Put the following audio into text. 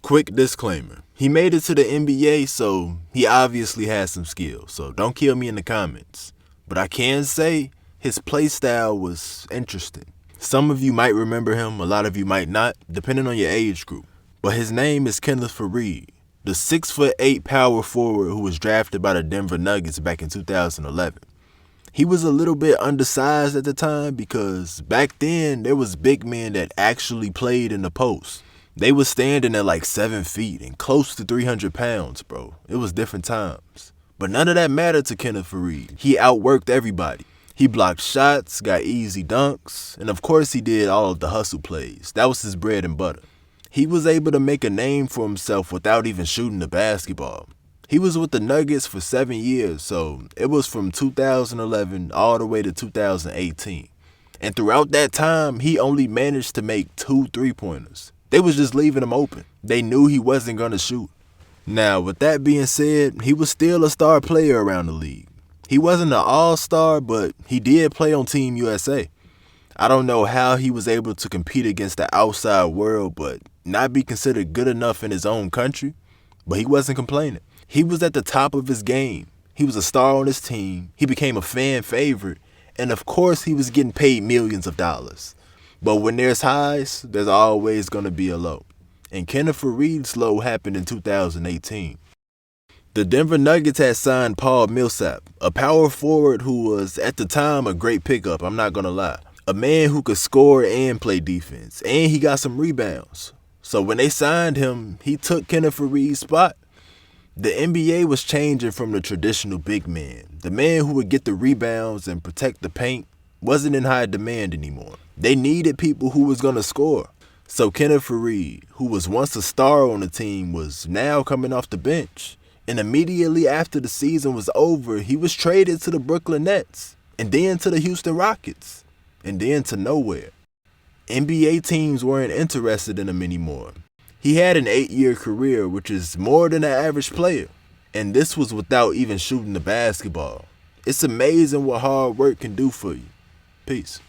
Quick disclaimer. He made it to the NBA, so he obviously has some skill, so don't kill me in the comments. But I can say his play style was interesting. Some of you might remember him, a lot of you might not, depending on your age group. But his name is Kenneth Faried, the 6'8" power forward who was drafted by the Denver Nuggets back in 2011. He was a little bit undersized at the time because back then there was big men that actually played in the post. They was standing at like 7 feet and close to 300 pounds, bro. It was different times. But none of that mattered to Kenneth Faried. He outworked everybody. He blocked shots, got easy dunks, and of course he did all of the hustle plays. That was his bread and butter. He was able to make a name for himself without even shooting the basketball. He was with the Nuggets for 7 years, so it was from 2011 all the way to 2018. And throughout that time, he only managed to make 2 3-pointers. They was just leaving him open. They knew he wasn't going to shoot. Now, with that being said, he was still a star player around the league. He wasn't an all-star, but he did play on Team USA. I don't know how he was able to compete against the outside world, but not be considered good enough in his own country. But he wasn't complaining. He was at the top of his game. He was a star on his team. He became a fan favorite. And of course, he was getting paid millions of dollars. But when there's highs, there's always going to be a low. And Kenneth Faried's low happened in 2018. The Denver Nuggets had signed Paul Millsap, a power forward who was, at the time, a great pickup, I'm not going to lie. A man who could score and play defense, and he got some rebounds. So when they signed him, he took Kenneth Faried's spot. The NBA was changing from the traditional big man. The man who would get the rebounds and protect the paint wasn't in high demand anymore. They needed people who was going to score. So Kenneth Faried, who was once a star on the team, was now coming off the bench. And immediately after the season was over, he was traded to the Brooklyn Nets, and then to the Houston Rockets, and then to nowhere. NBA teams weren't interested in him anymore. He had an 8-year career, which is more than an average player. And this was without even shooting the basketball. It's amazing what hard work can do for you. Peace.